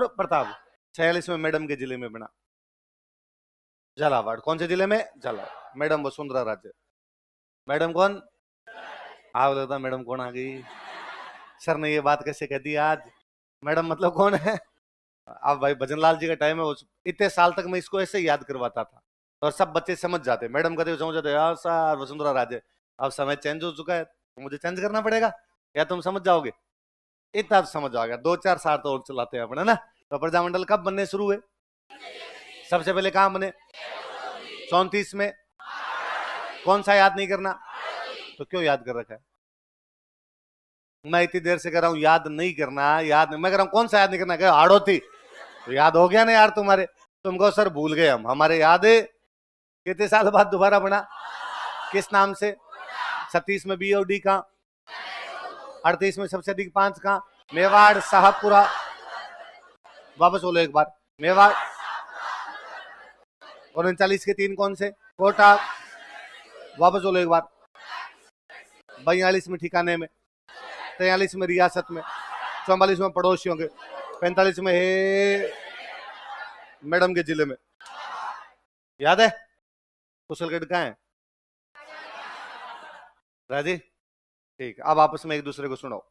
और प्रताप। 46 में मैडम के जिले में बना झालावाड़। कौन से जिले में? झालावाड़। मैडम वसुंधरा राजे। मैडम कौन? हाँ बोलता मैडम कौन आ गई? सर ने ये बात कैसे कह दी आज? मैडम मतलब कौन है? अब भाई भजनलाल जी का टाइम है, इतने साल तक मैं इसको ऐसे याद करवाता था और सब बच्चे समझ जाते। मैडम कहते समझ जाते यार सर वसुंधरा राजे। अब समय चेंज हो चुका है तो मुझे चेंज करना पड़ेगा या तुम समझ जाओगे? इतना तो समझ आ गया। 2-4 साल तो और चलाते हैं अपने ना। तो प्रजामंडल कब बनने शुरू हुए? सबसे पहले कहां बने? 34 में। कौन सा याद नहीं करना? तो क्यों याद कर रखा है? मैं इतनी देर से कह रहा हूं याद नहीं करना, याद नहीं। मैं कह रहा हूं कौन सा याद नहीं करना? हाड़ोती तो याद हो गया ना यार तुम्हारे। तुमको सर भूल गए हम, हमारे याद है। कितने साल बाद दोबारा बना? किस नाम से? 36 में BOD का, 38 में सबसे अधिक 5 का, मेवाड़ साहबपुरा। वापस बोलो एक बार, मेवाड़। और 39 के 3 कौन से? कोटा। वापस बोलो एक बार। 42 में ठिकाने में, 43 में रियासत में, 44 में पड़ोसियों के, 45 में है मैडम के जिले में। याद है? कुशलगढ़ कहाँ है? राजी ठीक। अब आपस में एक दूसरे को सुनाओ।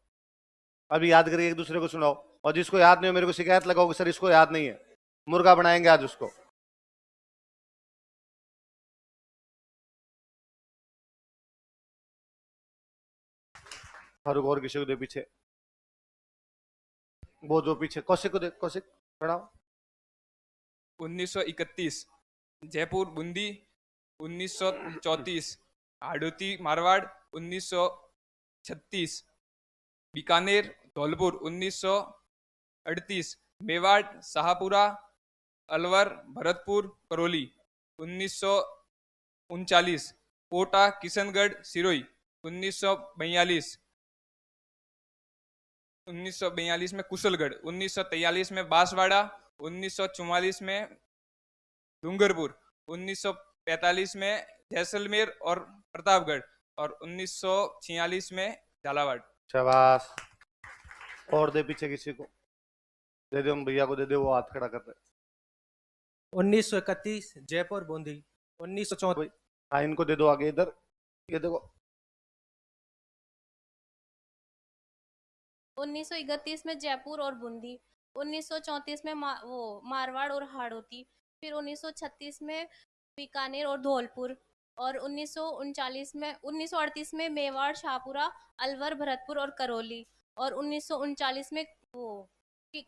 अभी याद करिए, एक दूसरे को सुनाओ। और जिसको याद नहीं हो मेरे को शिकायत लगाओगे सर इसको याद नहीं है। मुर्गा बनाएंगे आज उसको। फारूक और किसी को दे पीछे, वो जो पीछे कौशिक को दे। कौशिक खड़ा। 1931 जयपुर बूंदी, 1934 हाड़ौती मारवाड़, 1936 बीकानेर धौलपुर, 1938 मेवाड़ शाहपुरा अलवर भरतपुर करौली, 1939 कोटा किशनगढ़ सिरोही, 1942 में कुशलगढ़, 1943 में बांसवाड़ा, 1944 में डूंगरपुर, 1945 में जैसलमेर और प्रतापगढ़ और 1946 में झालावाड़। शाबाश। और दे पीछे किसी को दे दे, भैया को दे दे, वो हाथ खड़ा कर रहे। 1931 जयपुर बूंदी, 1934। हाँ इनको दे दो आगे इधर, ये देखो। 1931 में जयपुर और बूंदी, 1934 में मारवाड़ और हाड़ौती, फिर 1936 में बीकानेर और धौलपुर, और 1938 में मेवाड़ शाहपुरा अलवर भरतपुर और करौली, और 1939 में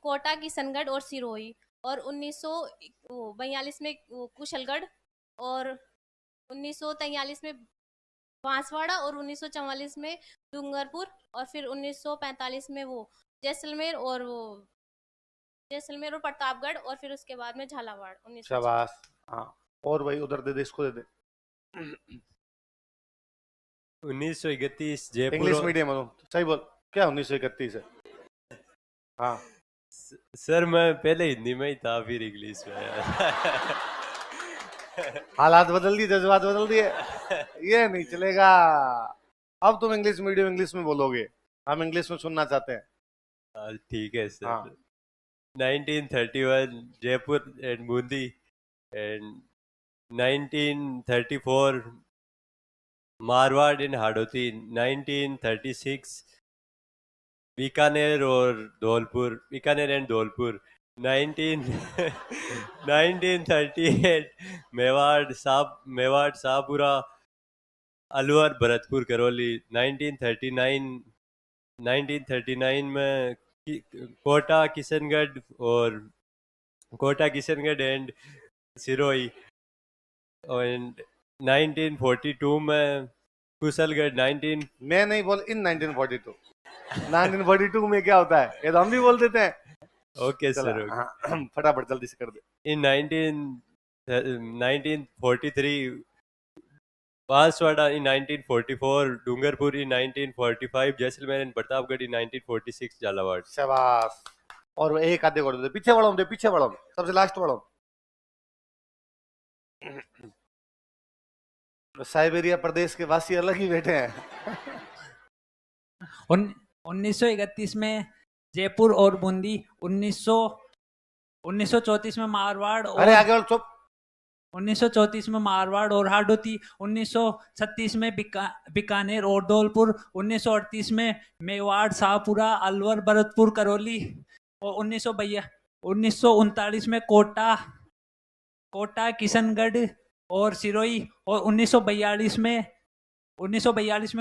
कोटा किशनगढ़ और सिरोही, और 1942 में कुशलगढ़, और 1943 में बांसवाड़ा, और 1944 में डूंगरपुर, और फिर 1945 में जैसलमेर और प्रतापगढ़, और फिर उसके बाद में झालावाड़। शाबाश। हाँ और भाई उधर दे दे, इसको दे दे। 1931 जयपुर। इंग्लिश मीडियम हो सही बोल। क्या 1931 है? हाँ सर मैं पहले हिंदी में ही था फिर इंग्लिश में आया। हालात बदल दिए, जज्बात बदल दिए, ये नहीं चलेगा। अब तुम इंग्लिश मीडियम इंग्लिश में बोलोगे, हम इंग्लिश में सुनना चाहते हैं। ठीक है सर। हाँ। 1931 Jaipur and Bundi, and 1934 Marwar and Hadoti, 1936 Bikaner और धौलपुर, बीकानेर एंड धौलपुर, 1938 मेवाड़ शाहपुरा अलवर भरतपुर करौली, 1939 में कोटा किशनगढ़ एंड सिरोही, और 1942 में कुशलगढ़। मैं नहीं बोल, इन 1942 में क्या होता है ये तो हम भी बोल देते हैं। Okay sir. फटाफट जल्दी से कर दे। इन 1943 बांसवाड़ा, इन 1944 डूंगरपुर, इन 1945 जैसलमेर एंड प्रतापगढ़, इन 1946 झालावाड़। शाबाश। और एक आधे को दे, पीछे बढ़ो, पीछे बढ़ो, सबसे लास्ट बढ़ो। साइबेरिया प्रदेश के वासी अलग ही बैठे हैं। 1931 में जयपुर और बूंदी, 1934 में मारवाड़ अरे और आगे और चुप। 1934 में मारवाड़ और हाडोती, 1936 में बीकानेर और धौलपुर, 1938 में मेवाड़, शाहपुरा, अलवर, भरतपुर, करौली, और 1939 में कोटा, किशनगढ़ और सिरोही, और 1942 में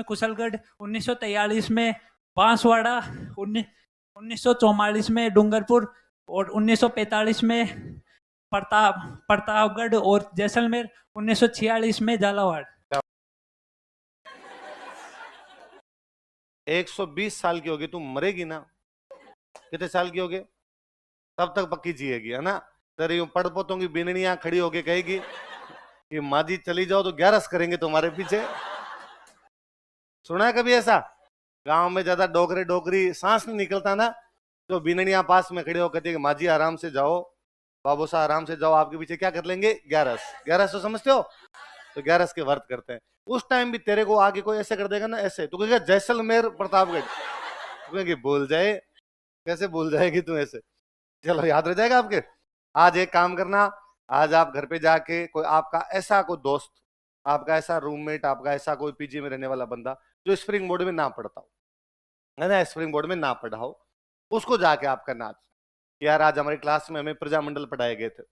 कुशलगढ़, 1943 में बांसवाड़ा, 1944 में डूंगरपुर, और 1945 में प्रतापगढ़ और जैसलमेर, 1946 में झालावाड़। 120 साल की होगी, तुम मरेगी ना, कितने साल की होगी, तब तक पक्की जिएगी, है ना। तेरे यूं पड़ पोतों की बिननियां खड़ी होके कहेगी कि माँ जी चली जाओ तो ग्यारस करेंगे तुम्हारे पीछे। सुना है कभी ऐसा? गांव में ज्यादा डोगरी सांस नहीं निकलता ना, तो बिननियां पास में खड़े होकर कहती माँ जी आराम से जाओ, बाबू साहब आराम से जाओ, आपके पीछे क्या कर लेंगे, ग्यारस तो समझते हो, तो ग्यारस के व्रत करते हैं। उस टाइम भी तेरे को आगे कोई ऐसे कर देगा ना, ऐसे तो कहेगा जैसलमेर प्रतापगढ़, तो कहेंगे भूल जाए, कैसे भूल जाएगी तू ऐसे, चलो याद रह जाएगा आपके। आज एक काम करना, आज आप घर पे जाके कोई आपका ऐसा कोई दोस्त, आपका ऐसा रूममेट, आपका ऐसा कोई पीजी में रहने वाला बंदा जो स्प्रिंग बोर्ड में ना पढ़ता हो, है ना, स्प्रिंग बोर्ड में ना पढ़ा हो, उसको जाके आपका नाच, यार आज हमारी क्लास में हमें प्रजामंडल पढ़ाए गए थे,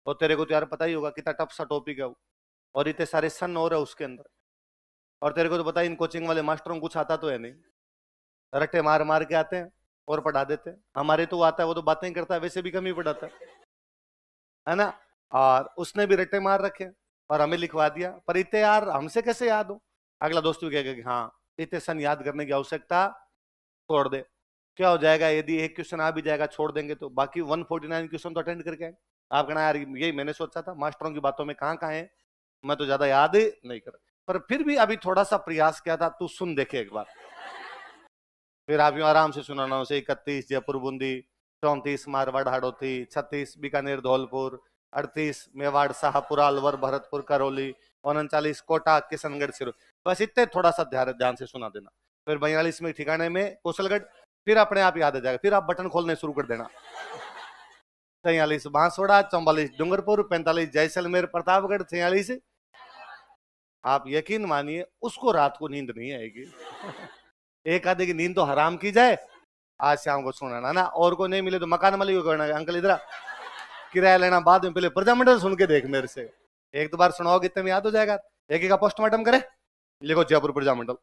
और तेरे को तो यार पता ही होगा कितना टफ सा टॉपिक है वो, और इतने सारे सन हो रहे उसके अंदर, और तेरे को तो पता ही इन कोचिंग वाले मास्टरों को कुछ आता तो है नहीं, रट्टे मार मार के आते हैं और पढ़ा देते हैं। हमारे तो आता है, वो तो बातें करता है, वैसे भी कम ही पढ़ाता है ना, और उसने भी रट्टे मार रखे और हमें लिखवा दिया, पर इतने यार हमसे कैसे याद हो। अगला दोस्त भी कहेगा कि हाँ इतने सन याद करने की आवश्यकता छोड़ दे, क्या हो जाएगा यदि एक क्वेश्चन आ भी जाएगा छोड़ देंगे तो बाकी 149 क्वेश्चन तो अटेंड करके आए। आप कहना यार यही मैंने सोचा था, मास्टरों की बातों में कहाँ है, मैं तो ज्यादा याद नहीं कर, पर फिर भी अभी थोड़ा सा प्रयास किया था, तू सुन देखे एक बार। फिर आप यूं आराम से सुनाना उसे 31 जयपुर बूंदी, 34 मारवाड़ हाड़ौती, 36 बीकानेर धौलपुर, 38 मेवाड़ शाहपुरा अलवर भरतपुर करौली, 39 कोटा किशनगढ़ सिरोही, बस इतने थोड़ा सा ध्यान से सुना देना। फिर 42 में ठिकाने में कुशलगढ़, फिर अपने आप याद आ जाएगा, फिर आप बटन खोलने शुरू कर देना। 43 बांसवाड़ा, 44 डूंगरपुर, 45 जैसलमेर प्रतापगढ़, 46, आप यकीन मानिए उसको रात को नींद नहीं आएगी। एक आधे की नींद तो हराम की जाए, आज शाम को सुनाना ना, और को नहीं मिले तो मकान मालिक को करना, अंकल इधर किराया लेना बाद में, पहले प्रजामंडल सुन के देख मेरे से, एक दो बार सुनाओगे इतने में याद हो जाएगा। एक एक का पोस्टमार्टम करे, लिखो जयपुर प्रजामंडल।